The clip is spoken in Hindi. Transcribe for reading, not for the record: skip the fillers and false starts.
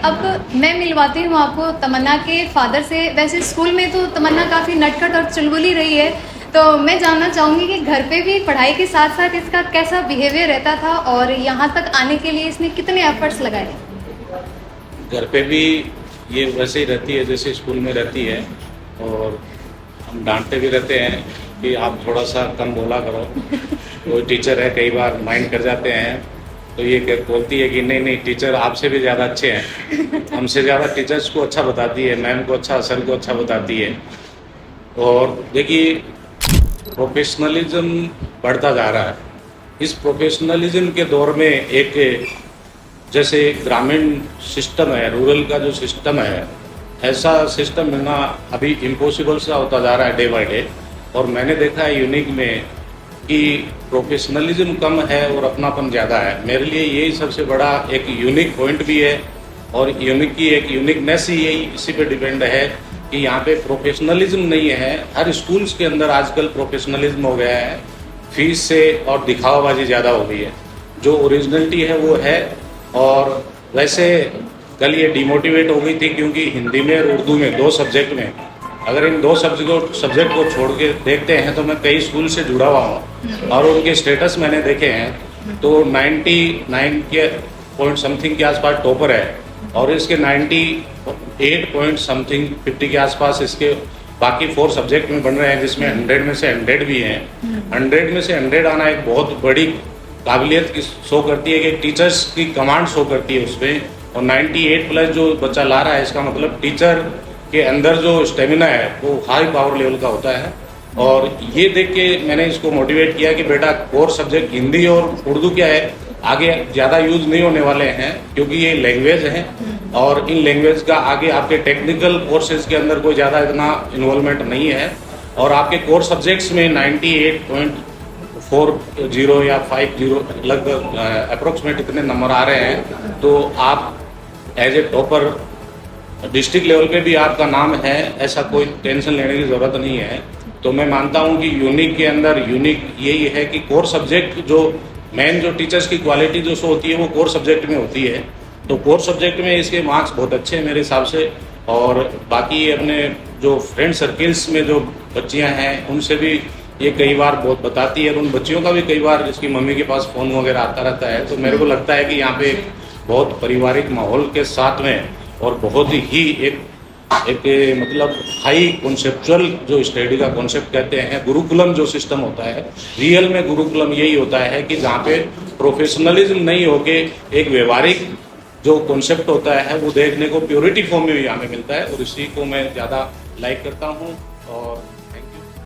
अब मैं मिलवाती हूँ आपको तमन्ना के फादर से। वैसे स्कूल में तो तमन्ना काफ़ी नटखट और चुलबुली रही है, तो मैं जानना चाहूँगी कि घर पे भी पढ़ाई के साथ साथ इसका कैसा बिहेवियर रहता था और यहाँ तक आने के लिए इसने कितने एफर्ट्स लगाए। घर पे भी ये वैसे ही रहती है जैसे स्कूल में रहती है, और हम डांटते भी रहते हैं कि आप थोड़ा सा कम बोला करो। कोई टीचर है कई बार माइंड कर जाते हैं, तो ये बोलती है कि नहीं नहीं टीचर आपसे भी ज़्यादा अच्छे हैं, हमसे ज़्यादा टीचर्स को अच्छा बताती है, मैम को अच्छा, सर को अच्छा बताती है। और देखिए प्रोफेशनलिज्म बढ़ता जा रहा है। इस प्रोफेशनलिज्म के दौर में एक जैसे ग्रामीण सिस्टम है, रूरल का जो सिस्टम है, ऐसा सिस्टम मिलना अभी इम्पॉसिबल सा होता जा रहा है डे बाय डे। और मैंने देखा है यूनिक में कि प्रोफेशनलिज्म कम है और अपनापन ज़्यादा है। मेरे लिए यही सबसे बड़ा एक यूनिक पॉइंट भी है, और यूनिक की एक यूनिकनेस ही यही इसी पे डिपेंड है कि यहाँ पे प्रोफेशनलिज्म नहीं है। हर स्कूल्स के अंदर आजकल प्रोफेशनलिज्म हो गया है, फीस से और दिखावाबाजी ज़्यादा हो गई है। जो ओरिजिनलिटी है वो है। और वैसे कल ये डिमोटिवेट हो गई थी क्योंकि हिंदी में और उर्दू में दो सब्जेक्ट में, अगर इन दो सब्जेक्ट को छोड़ के देखते हैं तो मैं कई स्कूल से जुड़ा हुआ हूँ और उनके स्टेटस मैंने देखे हैं, तो 99 के पॉइंट समथिंग के आसपास टॉपर है, और इसके 98 पॉइंट समथिंग 50 के आसपास इसके बाकी 4 सब्जेक्ट में बन रहे हैं, जिसमें 100 में से 100 भी हैं। 100 में से 100 आना एक बहुत बड़ी काबिलियत की शो करती है कि टीचर्स की कमांड शो करती है उसमें। और 98 प्लस जो बच्चा ला रहा है, इसका मतलब टीचर के अंदर जो स्टेमिना है वो हाई पावर लेवल का होता है। और ये देख के मैंने इसको मोटिवेट किया कि बेटा कोर सब्जेक्ट हिंदी और उर्दू क्या है, आगे ज़्यादा यूज नहीं होने वाले हैं क्योंकि ये लैंग्वेज है, और इन लैंग्वेज का आगे आपके टेक्निकल कोर्सेज के अंदर कोई ज़्यादा इतना इन्वॉल्वमेंट नहीं है। और आपके कोर सब्जेक्ट्स में 98.40 या 50 लगभग अप्रोक्सीमेट इतने नंबर आ रहे हैं, तो आप as a topper district level पे भी आपका नाम है, ऐसा कोई टेंशन लेने की ज़रूरत नहीं है। तो मैं मानता हूँ कि यूनिक के अंदर यूनिक यही है कि कोर सब्जेक्ट जो मेन जो टीचर्स की क्वालिटी जो शो होती है वो कोर सब्जेक्ट में होती है। तो कोर सब्जेक्ट में इसके मार्क्स बहुत अच्छे हैं मेरे हिसाब से। और बाकी अपने जो फ्रेंड सर्किल्स में जो बच्चियाँ हैं उनसे भी ये कई बार बहुत बताती है, और उन बच्चियों का भी कई बार इसकी मम्मी के पास फ़ोन वगैरह आता रहता है। तो मेरे को लगता है कि यहाँ पे बहुत पारिवारिक माहौल के साथ में और बहुत ही एक मतलब हाई कॉन्सेप्चुअल जो स्टडी का कॉन्सेप्ट कहते हैं, गुरुकुलम जो सिस्टम होता है, रियल में गुरुकुलम यही होता है कि जहाँ पे प्रोफेशनलिज्म नहीं होके एक व्यवहारिक जो कॉन्सेप्ट होता है वो देखने को प्योरिटी फॉर्म में भी हमें मिलता है, और इसी को मैं ज़्यादा लाइक करता हूँ। और थैंक यू।